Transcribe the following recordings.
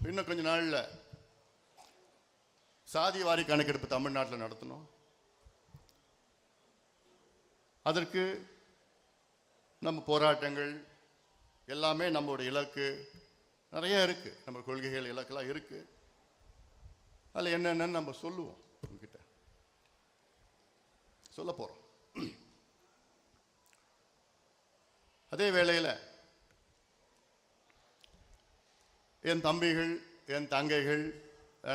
இன்னும் கொஞ்ச நாளில் சாதி வாரி கணக்கெடுப்பு தமிழ்நாட்டில் நடத்தணும். அதற்கு நம்ம போராட்டங்கள் எல்லாமே நம்மளுடைய இலக்கு நிறைய இருக்கு. நம்ம கொள்கைகள் இலக்கெல்லாம் இருக்கு. அதில் என்னென்னு நம்ம சொல்லுவோம், உங்ககிட்ட சொல்ல போறோம். அதே வேளையில் என் தம்பிகள், என் தங்கைகள்,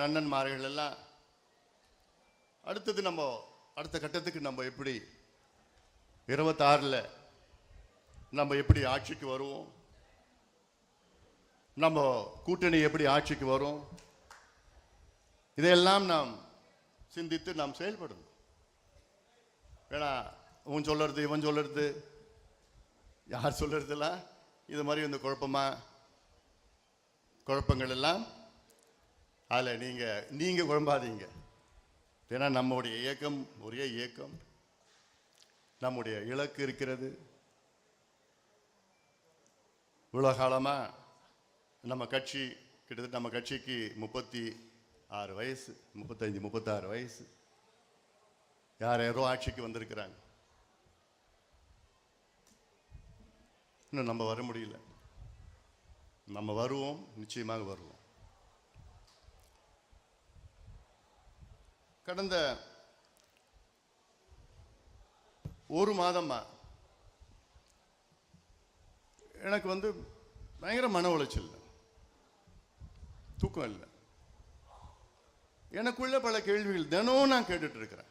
அண்ணன்மார்கள் எல்லாம் அடுத்தது நம்ம அடுத்த கட்டத்துக்கு நம்ம எப்படி 26ல் நம்ம எப்படி ஆட்சிக்கு வருவோம், நம்ம கூட்டணி எப்படி ஆட்சிக்கு வரும், இதையெல்லாம் நாம் சிந்தித்து நாம் செயல்படணும். ஏன்னா இவன் சொல்றது இவன் சொல்றது யார் சொல்றதுலாம் இது மாதிரி இந்த குழப்பங்கள் எல்லாம் அதில் நீங்க குழம்பாதீங்க. ஏன்னா நம்முடைய இயக்கம் ஒரே இயக்கம், நம்முடைய இலக்கு இருக்கிறது. இவ்வளோ காலமாக நம்ம கட்சி கிட்டத்தட்ட நம்ம கட்சிக்கு 36 வயசு, 35-36 வயசு. யாரோ ஆட்சிக்கு வந்திருக்கிறாங்க. இன்னும் நம்ம வர முடியல. நம்ம வருவோம், நிச்சயமாக வருவோம். கடந்த ஒரு மாதமா எனக்கு பயங்கர மன உளைச்சல், தூக்கம் இல்லை. எனக்குள்ள பல கேள்விகள் தினம் நான் கேட்டுட்டு இருக்கிறேன்.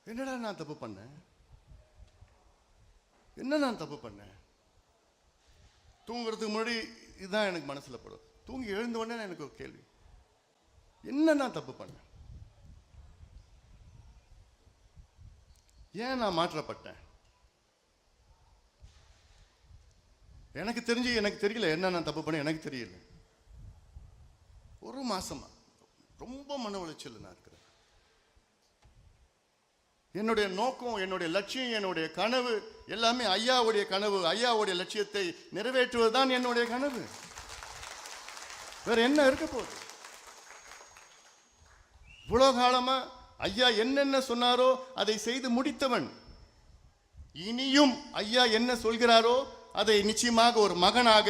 என்னடா நான் தப்பு பண்ணேன், என்ன நான் தப்பு பண்ணேன்? தூங்குறதுக்கு முன்னாடி இதுதான் எனக்கு மனசுல படும். தூங்கி எழுந்த உடனே எனக்கு ஒரு கேள்வி, என்ன நான் தப்பு பண்ணேன்? ஏன் நான் மாற்றப்பட்டேன்? எனக்கு தெரியல என்ன நான் தப்பு பண்ண. எனக்கு தெரியல. ஒரு மாசமா ரொம்ப மன உளைச்சல் நான் இருக்கிறேன். என்னுடைய நோக்கம், என்னுடைய லட்சியம், என்னுடைய கனவு எல்லாமே ஐயாவுடைய கனவு, ஐயாவுடைய லட்சியத்தை நிறைவேற்றுவதுதான் என்னுடைய கனவு. வேற என்ன இருக்க போகுது? இவ்வளோ காலமா ஐயா என்னென்ன சொன்னாரோ அதை செய்து முடித்தவன். இனியும் ஐயா என்ன சொல்கிறாரோ அதை நிச்சயமாக ஒரு மகனாக,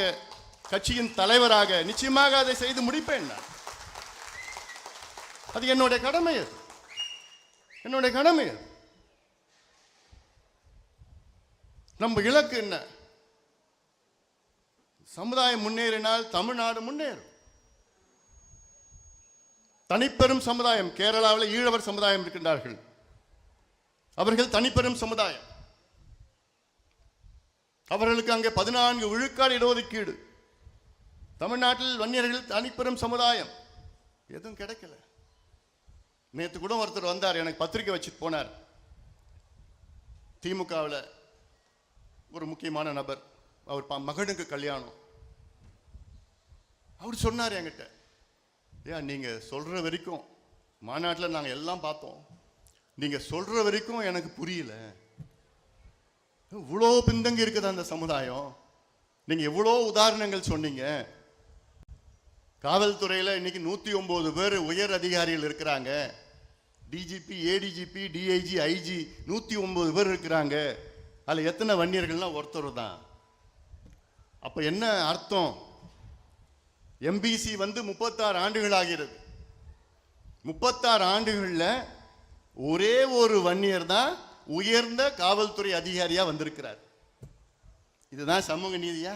கட்சியின் தலைவராக நிச்சயமாக அதை செய்து முடிப்பேன். அது என்னுடைய கடமை. அது என்னுடைய கடமை. அது நம்ம இலக்கு என்ன? சமுதாயம் முன்னேறினால் தமிழ்நாடு முன்னேறும். தனிப்பெரும் சமுதாயம், கேரளாவில் ஈழவர் சமுதாயம் இருக்கின்றார்கள். அவர்கள் தனிப்பெரும் சமுதாயம். அவர்களுக்கு அங்கே 14 விழுக்காடு இடஒதுக்கீடு. தமிழ்நாட்டில் வன்னியர்கள் தனிப்பெரும் சமுதாயம். எதுவும் கிடைக்கல. நேற்று கூட ஒருத்தர் வந்தார், எனக்கு பத்திரிக்கை வச்சுட்டு போனார். திமுகவில் ஒரு முக்கியமான நபர், அவர் மகனுக்கு கல்யாணம். அவர் சொன்னார் என்கிட்ட, ஏன் நீங்க சொல்ற வரைக்கும் மாநாட்டில் நாங்கள் எல்லாம் பார்த்தோம், நீங்க சொல்ற வரைக்கும் எனக்கு புரியல. இவ்வளோ பின்தங்கி இருக்குது அந்த சமுதாயம். நீங்க எவ்வளோ உதாரணங்கள் சொன்னீங்க. காவல்துறையில் இன்னைக்கு 109 பேர் உயர் அதிகாரிகள் இருக்கிறாங்க. டிஜிபி, ஏடிஜிபி, டிஐஜி, ஐஜி 109 பேர் இருக்கிறாங்க. அதில் எத்தனை வன்னியர்கள்லாம் ஒருத்தர் தான். அப்ப என்ன அர்த்தம்? எம்பிசி 36 ஆண்டுகள் ஆகிறது. 36 ஆண்டுகள்ல ஒரே ஒரு வன்னியர் தான் உயர்ந்த காவல்துறை அதிகாரியா வந்திருக்கிறார். இதுதான் சமூக நீதியா?